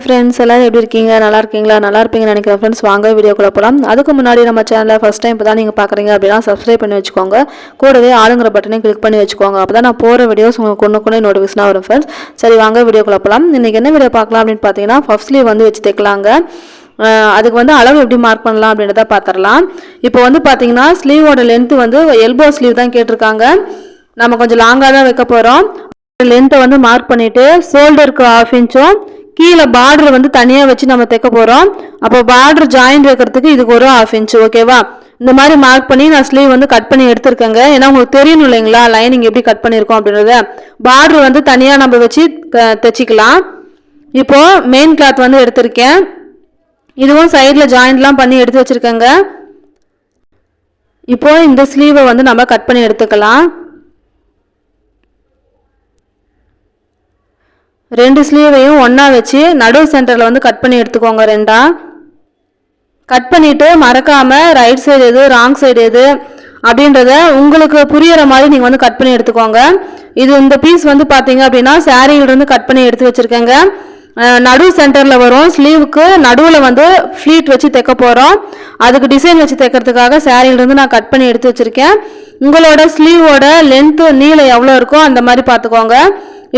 Friends, எல்லாரும் எப்படி இருக்கீங்க? நல்லா இருக்கீங்களா? நல்லா இருப்பீங்கன்னு நினைக்கிறேன் ஃப்ரெண்ட்ஸ். வாங்க வீடியோக்குள்ள போகலாம். அதுக்கு முன்னாடி நம்ம சேனலை ஃபர்ஸ்ட் டைம் இப்போ தான் நீங்கள் பார்க்குறீங்க அப்படின்னா சப்ஸ்கிரைப் பண்ணி வச்சுக்கோங்க. கூடவே ஆளுங்கிற பட்டனையும் கிளிக் பண்ணி வச்சுக்கோங்க. அப்போ தான் நான் போகிற வீடியோஸ் உங்களுக்கு கொண்டு நோட்டிஃபிகேஷனாக வரும் ஃப்ரெண்ட்ஸ். சரி, வாங்க வீடியோக்குள்ள போகலாம். இன்றைக்கி என்ன வீடியோ பார்க்கலாம் அப்படின்னு பார்த்தீங்கன்னா, பஃப் ஸ்லீவ் வந்து வச்சு தைக்கலாங்க. அதுக்கு வந்து அளவு எப்படி மார்க் பண்ணலாம் அப்படின்றத பார்த்துடலாம். இப்போ வந்து பார்த்தீங்கன்னா ஸ்லீவோட லென்த்து வந்து எல்போ ஸ்லீவ் தான் கேட்டிருக்காங்க. நம்ம கொஞ்சம் லாங்காக தான் வைக்க போகிறோம். லென்த்தை வந்து மார்க் பண்ணிவிட்டு ஷோல்டருக்கு 1/2 இன்ச்சும் கீழே பார்டர் வந்து தனியாக வச்சு நம்ம தைக்க போகிறோம். அப்போ பார்டர் ஜாயிண்ட் வைக்கிறதுக்கு இதுக்கு ஒரு 1/2 இன்ச்சு, ஓகேவா? இந்த மாதிரி மார்க் பண்ணி நான் ஸ்லீவ் வந்து கட் பண்ணி எடுத்துருக்கேங்க. ஏன்னா உங்களுக்கு தெரியணும் இல்லைங்களா லைனிங் எப்படி கட் பண்ணியிருக்கோம் அப்படின்றத. பார்டர் வந்து தனியாக நம்ம வச்சு தைச்சிக்கலாம். இப்போது மெயின் கிளாத் வந்து எடுத்திருக்கேன். இதுவும் சைடில் ஜாயிண்ட்லாம் பண்ணி எடுத்து வச்சுருக்கேங்க. இப்போது இந்த ஸ்லீவை வந்து நம்ம கட் பண்ணி எடுத்துக்கலாம். 2 ஸ்லீவையும் ஒன்றா வச்சு நடு சென்டரில் வந்து கட் பண்ணி எடுத்துக்கோங்க. 2ஆ கட் பண்ணிவிட்டு மறக்காமல் ரைட் சைடு எது ராங் சைடு எது அப்படின்றத உங்களுக்கு புரிகிற மாதிரி நீங்கள் வந்து கட் பண்ணி எடுத்துக்கோங்க. இந்த பீஸ் வந்து பார்த்தீங்க அப்படின்னா சாரியிலிருந்து கட் பண்ணி எடுத்து வச்சுருக்கேங்க. நடு சென்டரில் வரும். ஸ்லீவுக்கு நடுவில் வந்து ஃப்ளீட் வச்சு தைக்க போகிறோம். அதுக்கு டிசைன் வச்சு தைக்கிறதுக்காக சாரியிலிருந்து நான் கட் பண்ணி எடுத்து வச்சுருக்கேன். உங்களோட ஸ்லீவோட லென்த்து நீளம் எவ்வளோ இருக்கோ அந்த மாதிரி பார்த்துக்கோங்க.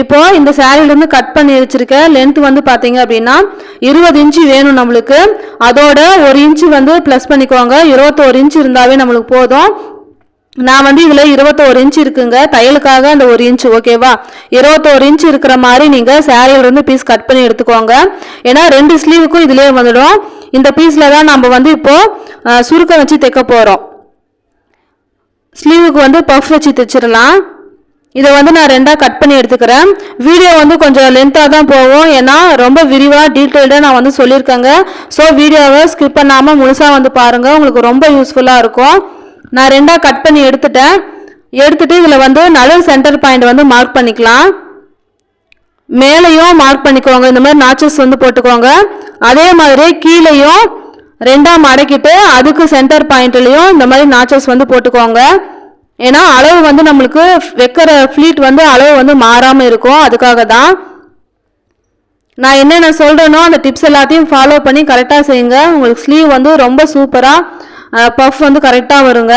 இப்போது இந்த சாரியிலேருந்து கட் பண்ணி வச்சுருக்க லென்த் வந்து பார்த்தீங்க அப்படின்னா 20 இன்ச்சு வேணும் நம்மளுக்கு. அதோட 1 இன்ச்சு வந்து ப்ளஸ் பண்ணிக்கோங்க. 21 இன்ச்சு இருந்தாவே நம்மளுக்கு போதும். நான் வந்து இதில் 21 இன்ச்சு இருக்குங்க. தையலுக்காக அந்த 1 இன்ச்சு, ஓகேவா? 21 இன்ச்சு இருக்கிற மாதிரி நீங்கள் சாரியிலிருந்து பீஸ் கட் பண்ணி எடுத்துக்கோங்க. ஏன்னா 2 ஸ்லீவுக்கும் இதிலே வந்துடும். இந்த பீஸில் தான் நம்ம வந்து இப்போது சுருக்கம் வச்சு தைக்க போகிறோம். ஸ்லீவுக்கு வந்து பஃப் வச்சு தைச்சிடலாம். இதை வந்து நான் 2ஆக கட் பண்ணி எடுத்துக்கிறேன். வீடியோ வந்து கொஞ்சம் லென்த்தாக தான் போகும். ஏன்னா ரொம்ப விரிவாக டீட்டெயில்டாக நான் வந்து சொல்லியிருக்கேங்க. ஸோ வீடியோவை ஸ்கிப் பண்ணாமல் முழுசாக வந்து பாருங்கள், உங்களுக்கு ரொம்ப யூஸ்ஃபுல்லாக இருக்கும். நான் 2ஆக கட் பண்ணி எடுத்துட்டு இதில் வந்து நடு சென்டர் பாயிண்ட் வந்து மார்க் பண்ணிக்கலாம். மேலேயும் மார்க் பண்ணிக்கோங்க. இந்த மாதிரி நாச்சஸ் வந்து போட்டுக்கோங்க. அதே மாதிரி கீழேயும் 2ஆக மடக்கிட்டு அதுக்கு சென்டர் பாயிண்ட்லேயும் இந்த மாதிரி நாச்சஸ் வந்து போட்டுக்கோங்க. ஏன்னா அளவு வந்து நம்மளுக்கு வைக்கிற ஃப்ளீட் வந்து அளவு வந்து மாறாமல் இருக்கும். அதுக்காக தான் நான் என்னென்ன சொல்கிறேனோ அந்த டிப்ஸ் எல்லாத்தையும் ஃபாலோ பண்ணி கரெக்டாக செய்யுங்க. உங்களுக்கு ஸ்லீவ் வந்து ரொம்ப சூப்பராக பஃப் வந்து கரெக்டாக வருங்க.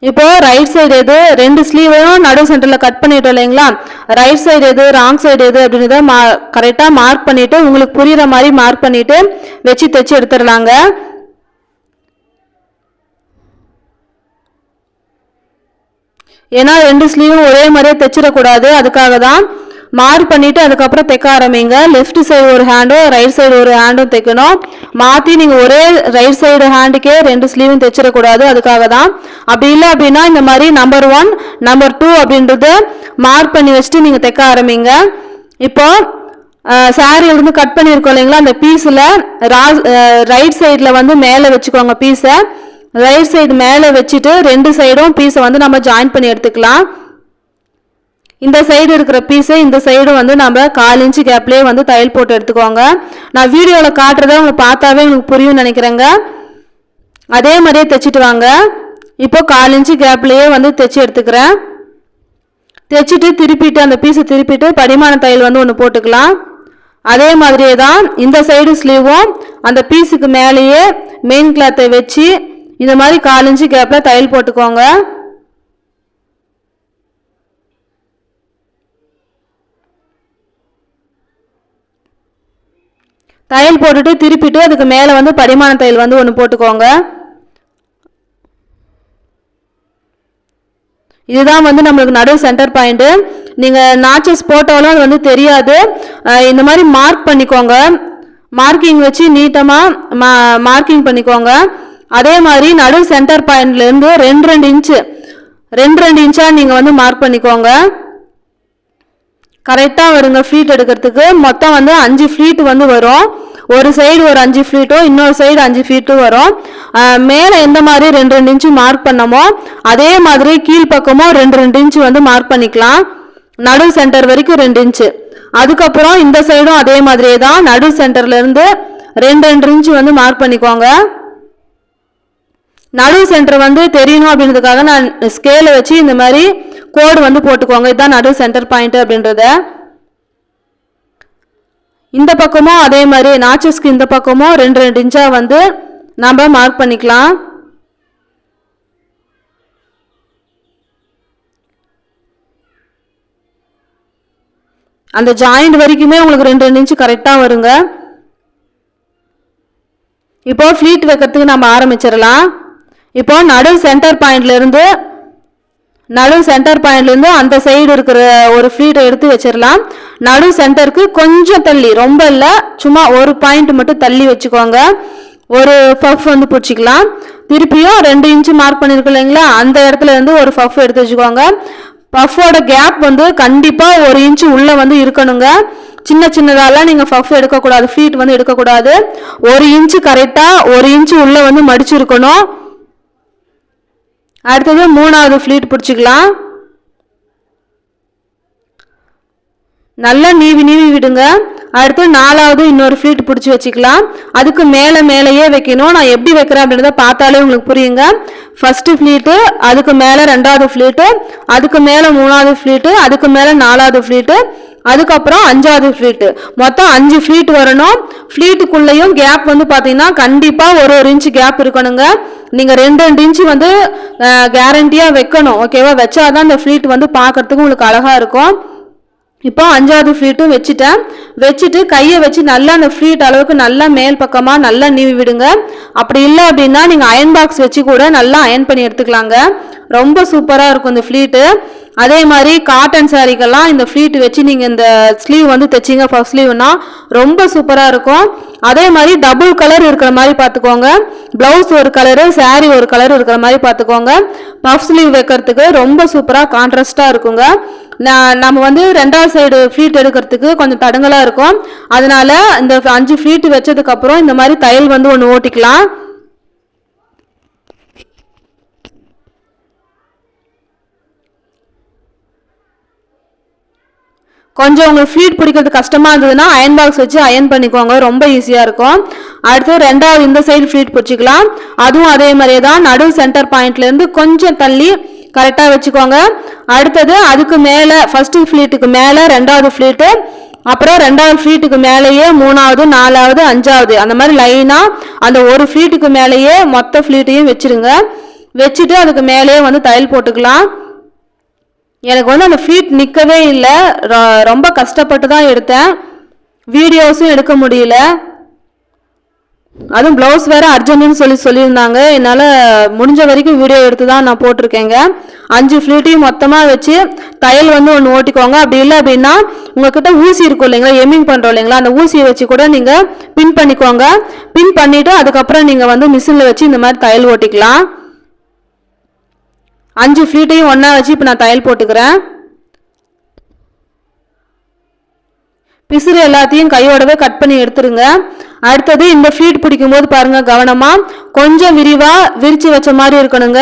இப்போது ரைட் சைடு எது 2 ஸ்லீவையும் நடு சென்டரில் கட் பண்ணிட்டோம் இல்லைங்களா? ரைட் சைடு எது ராங் சைடு எது அப்படின்றத கரெக்டாக மார்க் பண்ணிவிட்டு உங்களுக்கு புரிகிற மாதிரி மார்க் பண்ணிவிட்டு வச்சு தைச்சி எடுத்துடலாங்க. ஏன்னா 2 ஸ்லீவும் ஒரே மாதிரியே தைச்சிடக்கூடாது. அதுக்காக தான் மார்க் பண்ணிவிட்டு அதுக்கப்புறம் தைக்க ஆரம்பிங்க. லெஃப்ட் சைடு ஒரு ஹேண்டும் ரைட் சைடு ஒரு ஹேண்டும் தைக்கணும். மாற்றி நீங்கள் ஒரே ரைட் சைடு ஹேண்டுக்கே 2 ஸ்லீவும் தைச்சிடக்கூடாது. அதுக்காக தான். அப்படி இல்லை அப்படின்னா இந்த மாதிரி நம்பர் 1 நம்பர் 2 அப்படின்றது மார்க் பண்ணி வச்சுட்டு நீங்கள் தைக்க ஆரம்பிங்க. இப்போ சாரியிலிருந்து கட் பண்ணியிருக்கோம் இல்லைங்களா? அந்த பீஸில் ரைட் சைடில் வந்து மேலே வச்சுக்கோங்க. பீஸை ரைட் சைடு மேலே வச்சுட்டு 2 சைடும் பீஸை வந்து நம்ம ஜாயின் பண்ணி எடுத்துக்கலாம். இந்த சைடு இருக்கிற பீஸை இந்த சைடு வந்து நம்ம 1/4 இன்ச்சு கேப்லேயே வந்து தையல் போட்டு எடுத்துக்கோங்க. நான் வீடியோவில் காட்டுறத உங்களுக்கு பார்த்தாவே உங்களுக்கு புரியும்னு நினைக்கிறேங்க. அதே மாதிரியே தைச்சிட்டு வாங்க. இப்போ 1/4 இன்ச்சு கேப்லேயே வந்து தைச்சி எடுத்துக்கிறேன். தைச்சிட்டு திருப்பிட்டு அந்த பீஸை திருப்பிட்டு படிமான தையல் வந்து ஒன்று போட்டுக்கலாம். அதே மாதிரியே தான் இந்த சைடு ஸ்லீவும் அந்த பீஸுக்கு மேலேயே மெயின் கிளாத்தை வச்சு இந்த மாதிரி 1/4 இன்ச்சு கேப்பில் தையல் போட்டுக்கோங்க. தையல் போட்டுட்டு திருப்பிட்டு அதுக்கு மேலே வந்து படிமான தையல் வந்து ஒன்று போட்டுக்கோங்க. இதுதான் வந்து நம்மளுக்கு நடு சென்டர் பாயிண்ட்டு. நீங்கள் நாச்சஸ் போட்டாலும் அது வந்து தெரியாது. இந்த மாதிரி மார்க் பண்ணிக்கோங்க. மார்க்கிங் வச்சு நீட்டமாக மார்க்கிங் பண்ணிக்கோங்க. அதே மாதிரி நடு சென்டர் பாயிண்ட்லேருந்து 2 இன்ச்சாக நீங்கள் வந்து மார்க் பண்ணிக்கோங்க. கரெக்டாக வருங்க ஃப்ளீட் எடுக்கிறதுக்கு. மொத்தம் வந்து 5 ஃப்ளீட் வந்து வரும். ஒரு சைடு ஒரு 5 ஃப்ளீட்டும் இன்னொரு சைடு 5 ஃப்ளீட்டும் வரும். மேலே எந்த மாதிரி 2 இன்ச்சு மார்க் பண்ணமோ அதே மாதிரி கீழ்ப்பக்கமும் 2 இன்ச்சு வந்து மார்க் பண்ணிக்கலாம். நடு சென்டர் வரைக்கும் 2 இன்ச்சு. அதுக்கப்புறம் இந்த சைடும் அதே மாதிரியே தான் நடு சென்டர்லேருந்து 2 இன்ச்சு வந்து மார்க் பண்ணிக்கோங்க. நடு சென்டர் வந்து தெரியணும் அப்படின்றதுக்காக நான் ஸ்கேலை வச்சு இந்த மாதிரி கோடு வந்து போட்டுக்கோங்க. இதுதான் நடு சென்டர் பாயிண்ட் அப்படின்றத. இந்த பக்கமும் அதே மாதிரி நாச்சஸ்க்கு இந்த பக்கமும் 2 இன்ச்சா வந்து நம்ம மார்க் பண்ணிக்கலாம். அந்த ஜாயிண்ட் வரைக்குமே உங்களுக்கு 2 இன்ச் கரெக்டா வருங்க. இப்போ ஃப்ளீட் வைக்கிறதுக்கு நம்ம ஆரம்பிச்சிடலாம். இப்போ நடு சென்டர் பாயிண்ட்ல இருந்து அந்த சைடு இருக்கிற ஒரு ஃப்ளீட்டை எடுத்து வச்சிடலாம். நடு சென்டருக்கு கொஞ்சம் தள்ளி, ரொம்ப இல்லை, சும்மா ஒரு பாயிண்ட் மட்டும் தள்ளி வச்சுக்கோங்க. ஒரு பஃப் வந்து பிடிச்சிக்கலாம். திருப்பியும் 2 இன்ச்சு மார்க் பண்ணியிருக்கோம் இல்லைங்களா, அந்த இடத்துல இருந்து ஒரு பஃப் எடுத்து வச்சுக்கோங்க. பஃபோட கேப் வந்து கண்டிப்பாக 1 இன்ச்சு உள்ள வந்து இருக்கணுங்க. சின்ன சின்னதாலாம் நீங்கள் பஃப் எடுக்கக்கூடாது, ஃப்ளீட் வந்து எடுக்கக்கூடாது. 1 இன்ச்சு கரெக்டாக 1 இன்ச்சு உள்ள வந்து மடிச்சிருக்கணும். அடுத்தது 3வது ஃப்ளீட் பிடிச்சிக்கலாம். நல்லா நீவி விடுங்க. அடுத்து 4வது இன்னொரு ஃப்ளீட் பிடிச்சி வச்சுக்கலாம். அதுக்கு மேலேயே வைக்கணும். நான் எப்படி வைக்கிறேன் அப்படின்றத பார்த்தாலே உங்களுக்கு புரியுங்க. ஃபர்ஸ்ட் ஃப்ளீட்டு, அதுக்கு மேலே 2வது ஃப்ளீட்டு, அதுக்கு மேலே 3வது ஃப்ளீட்டு, அதுக்கு மேலே 4வது ஃப்ளீட்டு, அதுக்கப்புறம் 5வது ஃப்ளீட்டு. மொத்தம் 5 ஃப்ளீட் வரணும். ஃப்ளீட்டுக்குள்ளேயும் கேப் வந்து பார்த்தீங்கன்னா கண்டிப்பாக 1 இன்ச்சு கேப் இருக்கணுங்க. நீங்கள் 2 இன்ச்சு வந்து கேரண்டியாக வைக்கணும். ஓகேவா? வச்சாதான் அந்த ஃப்ளீட் வந்து பார்க்கறதுக்கு உங்களுக்கு அழகாக இருக்கும். இப்போ 5வது ஃப்ளீட்டும் வச்சுட்டு கையை வச்சு நல்லா அந்த ஃப்ளீட் அளவுக்கு நல்லா மேல் பக்கமாக நல்லா நீவி விடுங்க. அப்படி இல்லை அப்படின்னா நீங்கள் அயன் பாக்ஸ் வச்சு கூட நல்லா அயன் பண்ணி எடுத்துக்கலாங்க. ரொம்ப சூப்பராக இருக்கும் இந்த ஃப்ளீட்டு. அதே மாதிரி காட்டன் சாரீக்கெல்லாம் இந்த ஃப்ளீட் வச்சு நீங்கள் இந்த ஸ்லீவ் வந்து தைச்சிங்க, ஃபர்ஸ்ட் ஸ்லீவ்னா ரொம்ப சூப்பராக இருக்கும். அதே மாதிரி டபுள் கலர் இருக்கிற மாதிரி பார்த்துக்கோங்க. ப்ளவுஸ் ஒரு கலரு, சாரீ ஒரு கலர் இருக்கிற மாதிரி பார்த்துக்கோங்க. பஃப் ஸ்லீவ் வைக்கிறதுக்கு ரொம்ப சூப்பராக கான்ட்ராஸ்டாக இருக்குங்க. நம்ம வந்து 2வது சைடு ஃப்ளீட் எடுக்கிறதுக்கு கொஞ்சம் தடங்கலாக இருக்கும். அதனால இந்த 5 ஃப்ளீட் வச்சதுக்கப்புறம் இந்த மாதிரி தையல் வந்து ஒன்று ஓட்டிக்கலாம். கொஞ்சம் உங்களுக்கு ஃப்ளீட் பிடிக்கிறது கஷ்டமாக இருந்ததுன்னா அயன் பாக்ஸ் வச்சு அயன் பண்ணிக்கோங்க, ரொம்ப ஈஸியாக இருக்கும். அடுத்து 2வது இந்த சைடு ஃப்ளீட் பிடிச்சிக்கலாம். அதுவும் அதே மாதிரியே தான், நடு சென்டர் பாயிண்ட்லேருந்து கொஞ்சம் தள்ளி கரெக்டாக வச்சுக்கோங்க. அடுத்தது அதுக்கு மேலே ஃபர்ஸ்ட் ஃப்ளீட்டுக்கு மேலே 2வது ஃப்ளீட்டு, அப்புறம் 2வது ஃப்ளீட்டுக்கு மேலேயே 3வது, 4வது, 5வது, அந்த மாதிரி லைனாக அந்த ஒரு ஃப்ளீட்டுக்கு மேலேயே மொத்த ஃப்ளீட்டையும் வச்சுருங்க. வச்சுட்டு அதுக்கு மேலேயே வந்து தையல் போட்டுக்கலாம். எனக்கு வந்து அந்த ஃப்ளீட் நிற்கவே இல்லை, ரொம்ப கஷ்டப்பட்டு தான் எடுத்தேன். வீடியோஸும் எடுக்க முடியல. அதுவும் ப்ளவுஸ் வேறு அர்ஜென்ட்னு சொல்லியிருந்தாங்க. என்னால் முடிஞ்ச வரைக்கும் வீடியோ எடுத்து தான் நான் போட்டிருக்கேங்க. 5 ஃப்ளீட்டையும் மொத்தமாக வச்சு தையல் வந்து ஒன்று ஓட்டிக்கோங்க. அப்படி இல்லை அப்படின்னா உங்கள்கிட்ட ஊசி இருக்கும் இல்லைங்களா, எம்மிங் பண்ணுறோம் இல்லைங்களா, அந்த ஊசியை வச்சு கூட நீங்கள் பின் பண்ணிக்கோங்க. பின் பண்ணிவிட்டு அதுக்கப்புறம் நீங்கள் வந்து மிஷினில் வச்சு இந்த மாதிரி தையல் ஓட்டிக்கலாம். 5 ஃப்ளீட்டையும் ஒன்றா வச்சு இப்போ நான் தையல் போட்டுக்கிறேன். பிசுறு எல்லாத்தையும் கையோடவே கட் பண்ணி எடுத்துருங்க. அடுத்தது இந்த ஃப்ளீட் பிடிக்கும் போது பாருங்க, கவனமா கொஞ்சம் விரிச்சு வச்ச மாதிரி இருக்கணுங்க.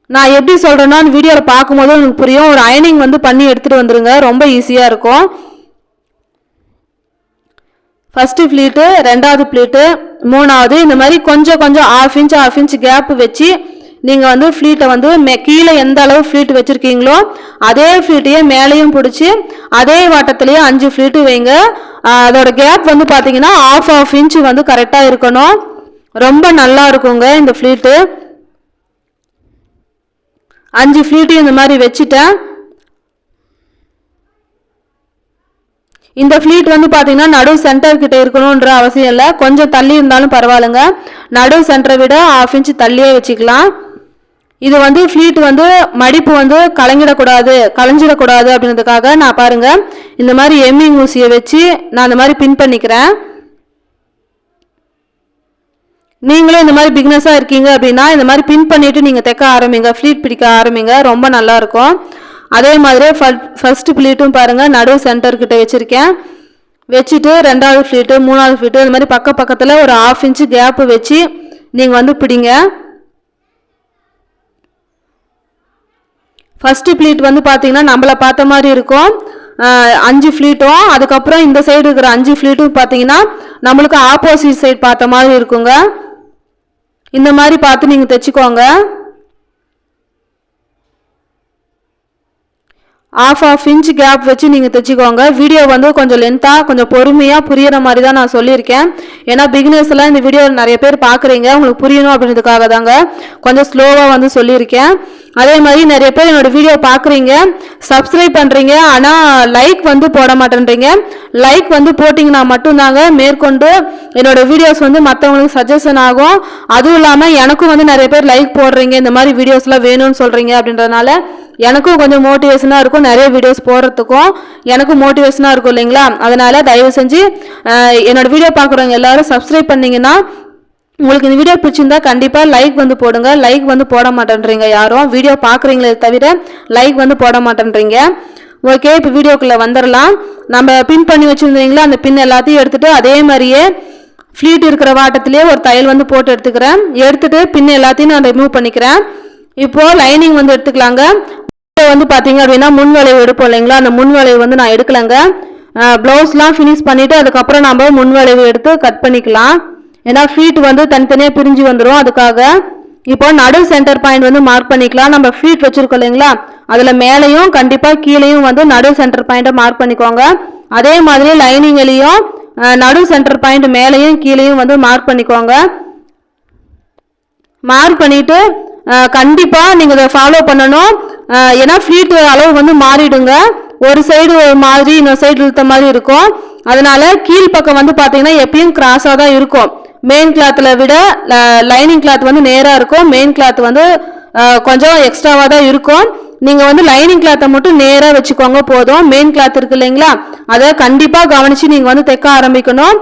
நான் எப்படி சொல்றேன்னா வீடியோவில் பார்க்கும்போது உங்களுக்கு புரியும். ஒரு அயனிங் வந்து பண்ணி எடுத்துட்டு வந்துருங்க, ரொம்ப ஈஸியாக இருக்கும். ஃபர்ஸ்ட் ஃப்ளீட்டு, 2வது ஃப்ளீட்டு, 3வது, இந்த மாதிரி கொஞ்சம் 1/2 இன்ச் கேப் வச்சு நீங்கள் வந்து ஃப்ளீட்டை வந்து கீழே எந்த அளவு ஃப்ளீட் வச்சுருக்கீங்களோ அதே ஃப்ளீட்டையே மேலேயும் பிடிச்சி அதே வாட்டத்துலேயே 5 ஃப்ளீட்டு வைங்க. அதோட கேப் வந்து பார்த்தீங்கன்னா 1/2 இன்ச்சு வந்து கரெக்டாக இருக்கணும். ரொம்ப நல்லா இருக்குங்க இந்த ஃப்ளீட்டு. 5 ஃப்ளீட்டையும் இந்த மாதிரி வச்சுட்டேன். இந்த ஃப்ளீட் வந்து பார்த்தீங்கன்னா நடு சென்டர் கிட்ட இருக்கணுன்ற அவசியம் இல்லை, கொஞ்சம் தள்ளி இருந்தாலும் பரவாயில்லைங்க. நடு சென்டரை விட 1/2 இன்ச்சு தள்ளியே வச்சுக்கலாம். இது வந்து ஃப்ளீட் வந்து மடிப்பு வந்து கலைஞ்சிடக்கூடாது அப்படின்றதுக்காக நான் பாருங்க இந்த மாதிரி எம்மிங் ஊசியை வச்சு நான் இந்த மாதிரி பின் பண்ணிக்கிறேன். நீங்களும் இந்த மாதிரி பிகினஸாக இருக்கீங்க அப்படின்னா இந்த மாதிரி பின் பண்ணிட்டு நீங்கள் தைக்க ஆரம்பிங்க, ஃப்ளீட் பிடிக்க ஆரம்பிங்க, ரொம்ப நல்லா இருக்கும். அதே மாதிரி ஃபர்ஸ்ட் ஃப்ளீட்டும் பாருங்க நடு சென்டர் கிட்ட வச்சிருக்கேன். வச்சுட்டு 2வது ஃப்ளீட்டு, 3வது ஃப்ளீட்டு இந்த மாதிரி பக்கத்தில் ஒரு 1/2 இன்ச்சு கேப்பு வச்சு நீங்கள் வந்து பிடிங்க. ஃபர்ஸ்ட் ஃப்ளீட் வந்து பார்த்தீங்கன்னா நம்மளை பார்த்த மாதிரி இருக்கும் 5 ஃப்ளீட்டும். அதுக்கப்புறம் இந்த சைடு இருக்கிற 5 ஃப்ளீட்டும் பார்த்தீங்கன்னா நம்மளுக்கு ஆப்போசிட் சைடு பார்த்த மாதிரி இருக்குங்க. இந்த மாதிரி பார்த்து நீங்கள் தைச்சிக்கோங்க. ½ இன்ச் கேப் வச்சு நீங்கள் தைச்சிக்கோங்க. வீடியோ வந்து கொஞ்சம் லென்த்தாக கொஞ்சம் பொறுமையாக புரியிற மாதிரி தான் நான் சொல்லியிருக்கேன். ஏன்னா பிகினர்ஸ் எல்லாம் இந்த வீடியோ நிறைய பேர் பார்க்குறீங்க, உங்களுக்கு புரியணும் அப்படின்றதுக்காக தாங்க கொஞ்சம் ஸ்லோவாக வந்து சொல்லியிருக்கேன். அதே மாதிரி நிறைய பேர் என்னோட வீடியோ பார்க்குறீங்க, சப்ஸ்கிரைப் பண்ணுறீங்க, ஆனால் லைக் வந்து போட மாட்டேன்றீங்க. லைக் வந்து போட்டிங்கன்னா மட்டும்தாங்க மேற்கொண்டு என்னோட வீடியோஸ் வந்து மற்றவங்களுக்கு சஜஷன் ஆகும். அதுவும் இல்லாமல் எனக்கும் வந்து நிறைய பேர் லைக் போடுறீங்க, இந்த மாதிரி வீடியோஸ்லாம் வேணும்னு சொல்கிறீங்க அப்படின்றதுனால எனக்கும் கொஞ்சம் மோட்டிவேஷனாக இருக்கும், நிறைய வீடியோஸ் போடுறதுக்கும் எனக்கும் மோட்டிவேஷனாக இருக்கும் இல்லைங்களா. அதனால் தயவு செஞ்சு என்னோடய வீடியோ பார்க்குறவங்க எல்லோரும் சப்ஸ்கிரைப் பண்ணிங்கன்னா, உங்களுக்கு இந்த வீடியோ பிடிச்சிருந்தா கண்டிப்பாக லைக் வந்து போடுங்க. லைக் வந்து போட மாட்டேன்றீங்க, யாரும் வீடியோ பார்க்குறீங்களே தவிர லைக் வந்து போட மாட்டேன்றீங்க. ஓகே, இப்போ வீடியோக்குள்ளே வந்துடலாம். நம்ம பின் பண்ணி வச்சுருந்தீங்களா, அந்த பின் எல்லாத்தையும் எடுத்துகிட்டு அதே மாதிரியே ஃப்ளீட் இருக்கிற வாட்டத்திலே ஒரு தையல் வந்து போட்டு எடுத்துக்கிறேன். எடுத்துகிட்டு பின் எல்லாத்தையும் நான் ரிமூவ் பண்ணிக்கிறேன். இப்போது லைனிங் வந்து எடுத்துக்கலாங்க. வந்து பார்த்தீங்க அப்படின்னா முன் வளைவு எடுப்போம் இல்லைங்களா, அந்த முன் வளைவு வந்து நான் எடுக்கலைங்க. ப்ளவுஸ்லாம் ஃபினிஷ் பண்ணிவிட்டு அதுக்கப்புறம் நம்ம முன் வளைவு எடுத்து கட் பண்ணிக்கலாம். ஏன்னா ஃபீட் வந்து தனித்தனியாக பிரிஞ்சு வந்துடும், அதுக்காக. இப்போ நடு சென்டர் பாயிண்ட் வந்து மார்க் பண்ணிக்கலாம். நம்ம ஃபீட் வச்சுருக்கோம் இல்லைங்களா, அதில் மேலேயும் கண்டிப்பாக கீழேயும் வந்து நடு சென்டர் பாயிண்ட்டை மார்க் பண்ணிக்கோங்க. அதே மாதிரி லைனிங்லேயும் நடு சென்டர் பாயிண்ட் மேலேயும் கீழேயும் வந்து மார்க் பண்ணிக்கோங்க. மார்க் பண்ணிவிட்டு கண்டிப்பாக நீங்கள் இதை ஃபாலோ பண்ணணும். ஏன்னா ஃப்ளீட் அளவு வந்து மாறிடுங்க, ஒரு சைடு ஒரு மாதிரி இன்னொரு சைடு இழுத்த மாதிரி இருக்கும். அதனால கீழ்ப்பக்கம் வந்து பார்த்தீங்கன்னா எப்பயும் கிராஸாக தான் இருக்கும். மெயின் கிளாத்தில் விட லைனிங் கிளாத் வந்து நேராக இருக்கும், மெயின் கிளாத் வந்து கொஞ்சம் எக்ஸ்ட்ராவாக தான் இருக்கும். நீங்கள் வந்து லைனிங் கிளாத்தை மட்டும் நேராக வச்சுக்கோங்க போதும். மெயின் கிளாத் இருக்கு இல்லைங்களா, அதை கண்டிப்பாக கவனித்து நீங்கள் வந்து தைக்க ஆரம்பிக்கணும்.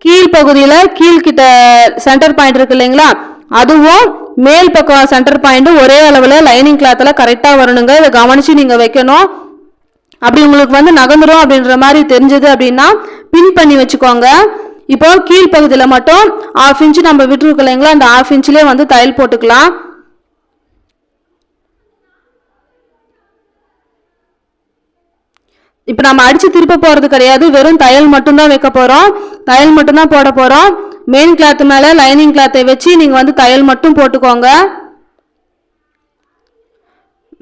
கீழ்ப்பகுதியில் கீழ்கிட்ட சென்டர் பாயிண்ட் இருக்கு இல்லைங்களா, அதுவும் மேல் பக்கம் சென்டர் பாயிண்ட்டும் ஒரே அளவில் லைனிங் கிளாத்தில் கரெக்டாக வரணுங்க. இதை கவனித்து நீங்கள் வைக்கணும். அப்படி உங்களுக்கு வந்து நகர்ந்துடும் அப்படின்ற மாதிரி தெரிஞ்சது அப்படின்னா பின் பண்ணி வச்சுக்கோங்க. இப்போ கீழ்ப்பகுதியில் மட்டும் ½ இன்ச் நம்ம விட்டுருக்கு இல்லைங்களா, அந்த ½ இன்ச்லேயே வந்து தையல் போட்டுக்கலாம். இப்போ நம்ம அடித்து திருப்ப போகிறது கிடையாது, வெறும் தையல் மட்டும்தான் வைக்க போகிறோம், தையல் மட்டும்தான் போட போகிறோம். மெயின் கிளாத் மேலே லைனிங் கிளாத்தை வச்சு நீங்கள் வந்து தையல் மட்டும் போட்டுக்கோங்க.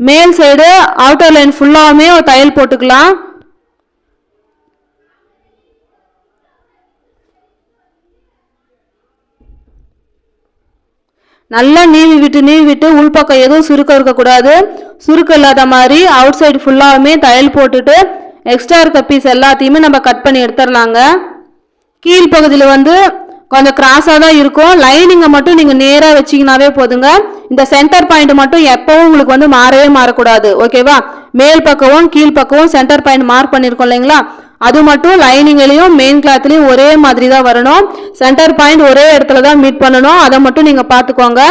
மேல் சைடு அவுட்டர் லைன் ஃபுல்லாகவுமே ஒரு தையல் போட்டுக்கலாம். நல்லா நீவி விட்டு உள்பக்கம் எதுவும் சுருக்கம் இருக்கக்கூடாது. சுருக்கம் இல்லாத மாதிரி அவுட் சைடு ஃபுல்லாகவுமே தையல் போட்டுட்டு எக்ஸ்ட்ரா இருக்க பீஸ் எல்லாத்தையுமே நம்ம கட் பண்ணி எடுத்துடலாங்க. கீழ்ப்பகுதியில் வந்து கொஞ்சம் கிராஸாக தான் இருக்கும், லைனிங்கை மட்டும் நீங்கள் நேராக வச்சிங்கனாவே போதுங்க. இந்த சென்டர் பாயிண்ட் மட்டும் எப்பவும் உங்களுக்கு வந்து மாறவே மாறக்கூடாது, ஓகேவா. மேல் பக்கமும் கீழ்ப்பக்கமும் சென்டர் பாயிண்ட் மார்க் பண்ணியிருக்கோம் இல்லைங்களா, அது மட்டும் லைனிங்லையும் மெயின் கிளாத்லையும் ஒரே மாதிரி தான் வரணும். சென்டர் பாயிண்ட் ஒரே இடத்துல தான் மீட் பண்ணணும், அதை மட்டும் நீங்கள் பார்த்துக்கோங்க.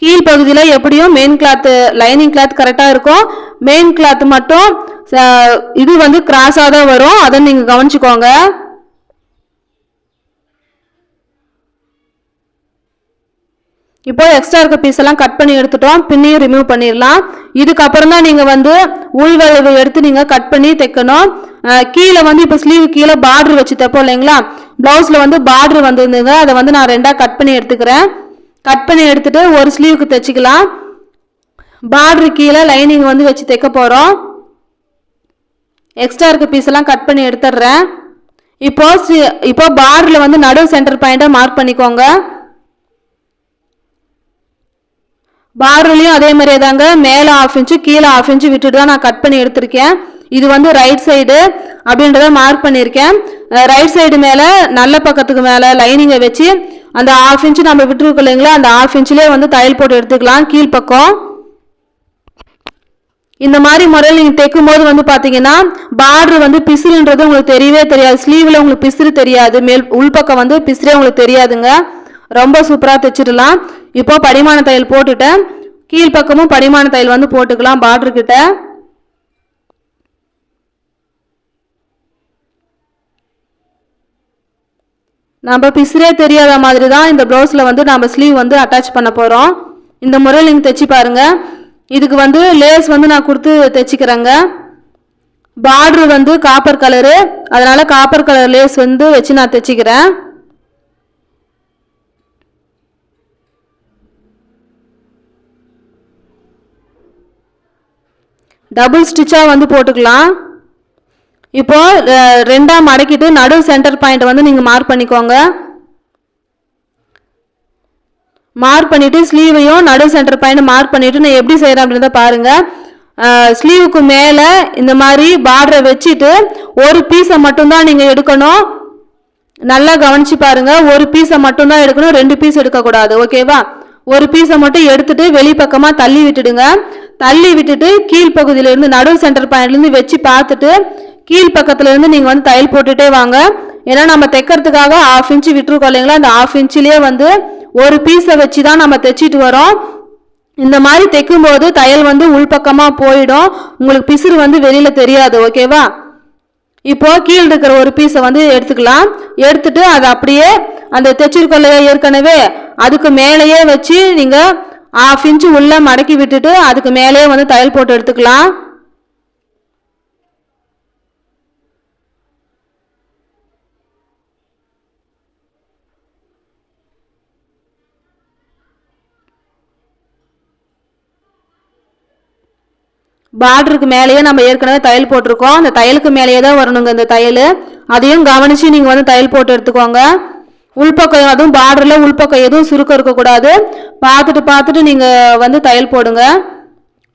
கீழ்ப்பகுதியில் எப்படியும் மெயின் கிளாத்து லைனிங் கிளாத் கரெக்டாக இருக்கும், மெயின் கிளாத் மட்டும் இது வந்து கிராஸாக தான் வரும், அதை நீங்கள் கவனிச்சுக்கோங்க. இப்போ எக்ஸ்ட்ரா இருக்க பீஸ் எல்லாம் கட் பண்ணி எடுத்துட்டோம், பின்னையும் ரிமூவ் பண்ணிடலாம். இதுக்கப்புறம் தான் நீங்கள் வந்து உள்வளைவு எடுத்து நீங்கள் கட் பண்ணி தைக்கணும். கீழே வந்து இப்போ ஸ்லீவ் கீழே பார்டர் வச்சு தைப்போம் இல்லைங்களா, ப்ளவுஸில் வந்து பார்டர் வந்துருந்துங்க, அதை வந்து நான் 2ஆக கட் பண்ணி எடுத்துக்கிறேன். கட் பண்ணி எடுத்துட்டு ஒரு ஸ்லீவுக்கு தைச்சிக்கலாம். பார்டரு கீழே லைனிங் வந்து வச்சு தைக்க போகிறோம். எக்ஸ்ட்ரா இருக்க பீஸ் எல்லாம் கட் பண்ணி எடுத்துடுறேன். இப்போ பார்டரில் வந்து நடு சென்டர் பாயிண்ட்டை மார்க் பண்ணிக்கோங்க. பார்டர்லையும் அதே மாதிரியே தாங்க, மேலே ½ இன்ச்சு கீழே ½ இன்ச்சு விட்டுட்டு தான் நான் கட் பண்ணி எடுத்திருக்கேன். இது வந்து ரைட் சைடு அப்படின்றத மார்க் பண்ணியிருக்கேன். ரைட் சைடு மேலே நல்ல பக்கத்துக்கு மேலே லைனிங்கை வச்சு அந்த ½ இன்ச்சு நம்ம விட்டுருக்கோம் இல்லைங்களா, அந்த ½ இன்ச்லேயே வந்து தையல் போட்டு எடுத்துக்கலாம். கீழ்ப்பக்கம் இந்த மாதிரி முறையில் நீங்கள் தைக்கும் போது வந்து பார்த்தீங்கன்னா பார்டர் வந்து பிசுறுன்றது உங்களுக்கு தெரியவே தெரியாது. ஸ்லீவில் உங்களுக்கு பிசுறு தெரியாது, மேல் உள்பக்கம் வந்து பிசுறே உங்களுக்கு தெரியாதுங்க. ரொம்ப சூப்பராக தைச்சிடலாம். இப்போ படிமான தையல் போட்டுட்டேன், கீழ்ப்பக்கமும் படிமான தையல் வந்து போட்டுக்கலாம். பார்டர் கிட்ட நம்ம பிசுறே தெரியாத மாதிரி தான் இந்த ப்ளவுஸில் வந்து நம்ம ஸ்லீவ் வந்து அட்டாச் பண்ண போகிறோம். இந்த முறையில் நீங்கள் தைச்சி பாருங்கள். இதுக்கு வந்து லேஸ் வந்து நான் கொடுத்து தைச்சிக்கிறேங்க. பார்டர் வந்து காப்பர் கலரு, அதனால் காப்பர் கலர் லேஸ் வந்து வச்சு நான் தைச்சிக்கிறேன். டபுள் ஸ்டிச்சாக வந்து போட்டுக்கலாம். இப்போ ரெண்டாக மடக்கிட்டு நடு சென்டர் பாயிண்ட் வந்து நீங்கள் மார்க் பண்ணிக்கோங்க. மார்க் பண்ணிவிட்டு ஸ்லீவையும் நடு சென்டர் பாயிண்ட் மார்க் பண்ணிவிட்டு நான் எப்படி செய்கிறேன் அப்படின்றத பாருங்கள். ஸ்லீவுக்கு மேலே இந்த மாதிரி பார்டரை வச்சுட்டு ஒரு பீஸை மட்டும்தான் நீங்கள் எடுக்கணும். நல்லா கவனிச்சு பாருங்க. ஒரு பீஸை மட்டும்தான் எடுக்கணும், 2 பீஸ் எடுக்கக்கூடாது. ஓகேவா? ஒரு பீஸை மட்டும் எடுத்துட்டு வெளிப்பக்கமாக தள்ளி விட்டுடுங்க. தள்ளி விட்டுட்டு கீழ்ப்பகுதியிலேருந்து நடு சென்டர் பாயிண்ட்லேருந்து வச்சு பார்த்துட்டு கீழ்ப்பக்கத்துலேருந்து நீங்கள் வந்து தையல் போட்டுகிட்டே வாங்க. ஏன்னா நம்ம தைக்கிறதுக்காக 1/2 இன்ச்சு விட்டுருக்கோம் இல்லைங்களா, அந்த 1/2 இன்ச்சிலே வந்து ஒரு பீஸை வச்சு தான் நம்ம தைச்சிட்டு வரோம். இந்த மாதிரி தைக்கும்போது தையல் வந்து உள்பக்கமாக போயிடும், உங்களுக்கு பிசுறு வந்து வெளியில் தெரியாது. ஓகேவா? இப்போ கீழ் இருக்கிற ஒரு பீஸை வந்து எடுத்துக்கலாம். எடுத்துட்டு அதை அப்படியே அந்த தைச்சிருக்கலையே ஏற்கனவே அதுக்கு மேலேயே வச்சு நீங்கள் 1/2 இன்ச்சு உள்ளே மடக்கி விட்டுட்டு அதுக்கு மேலேயே வந்து தையல் போட்டு எடுத்துக்கலாம். பார்டருக்கு மேலேயே நம்ம ஏற்கனவே தையல் போட்டிருக்கோம், அந்த தையலுக்கு மேலேயே தான் வரணுங்க இந்த தையல். அதையும் கவனித்து நீங்கள் வந்து தையல் போட்டு எடுத்துக்கோங்க. உள்பக்கம் அதுவும் பார்டரில் உள்பக்கம் எதுவும் சுருக்கம் இருக்கக்கூடாது. பார்த்துட்டு நீங்கள் வந்து தையல் போடுங்க.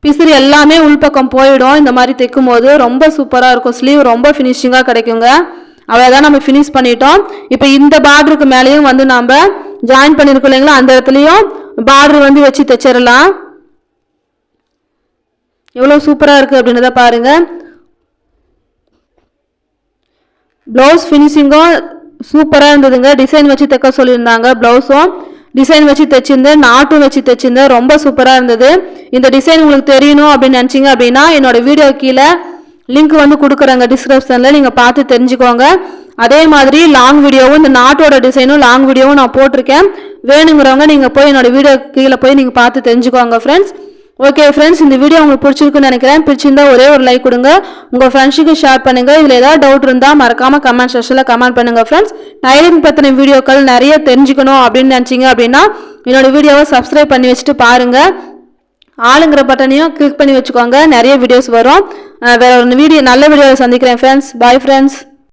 பிசுறு எல்லாமே உள்பக்கம் போயிடும். இந்த மாதிரி தைக்கும் போது ரொம்ப சூப்பராக இருக்கும். ஸ்லீவ் ரொம்ப ஃபினிஷிங்காக கிடைக்குங்க. அவ்வளோதான், நம்ம ஃபினிஷ் பண்ணிட்டோம். இப்போ இந்த பார்டருக்கு மேலேயும் வந்து நம்ம ஜாயின் பண்ணியிருக்கோம் இல்லைங்களா, அந்த இடத்துலையும் பார்டர் வந்து வச்சு தைச்சிடலாம். எவ்வளோ சூப்பராக இருக்குது அப்படின்றத பாருங்கள். ப்ளவுஸ் ஃபினிஷிங்கும் சூப்பராக இருந்ததுங்க. டிசைன் வச்சு தைக்க சொல்லியிருந்தாங்க. ப்ளவுஸும் டிசைன் வச்சு தைச்சிருந்தேன், நாட்டும் வச்சு தைச்சிருந்தேன். ரொம்ப சூப்பராக இருந்தது. இந்த டிசைன் உங்களுக்கு தெரியணும் அப்படின்னு நினச்சிங்க அப்படின்னா என்னோட வீடியோ கீழே லிங்க் வந்து கொடுக்குறேங்க டிஸ்கிரிப்ஷனில், நீங்கள் பார்த்து தெரிஞ்சுக்கோங்க. அதே மாதிரி லாங் வீடியோவும் இந்த நாட்டோட டிசைனும் லாங் வீடியோவும் நான் போட்டிருக்கேன். வேணுங்கிறவங்க நீங்கள் போய் என்னோட வீடியோ கீழே போய் நீங்கள் பார்த்து தெரிஞ்சுக்கோங்க ஃப்ரெண்ட்ஸ். ஓகே ஃப்ரெண்ட்ஸ், இந்த வீடியோ உங்களுக்கு பிடிச்சிருக்குன்னு நினைக்கிறேன். பிடிச்சிருந்தா ஒரே ஒரு லைக் கொடுங்க, உங்கள் ஃப்ரெண்ட்ஸுக்கு ஷேர் பண்ணுங்கள். இதில் ஏதாவது டவுட் இருந்தால் மறக்காமல் கமெண்ட் செக்ஷனில் கமெண்ட் பண்ணுங்கள் ஃப்ரெண்ட்ஸ். டைலரிங் பற்றின வீடியோக்கள் நிறைய தெரிஞ்சுக்கணும் அப்படின்னு நினச்சிங்க அப்படின்னா என்னோட வீடியோவை சப்ஸ்கிரைப் பண்ணி வச்சுட்டு பாருங்கள். ஆளுங்கிற பட்டனையும் கிளிக் பண்ணி வச்சுக்கோங்க, நிறைய வீடியோஸ் வரும். வேற ஒரு நல்ல வீடியோவை சந்திக்கிறேன் ஃப்ரெண்ட்ஸ். Bye friends.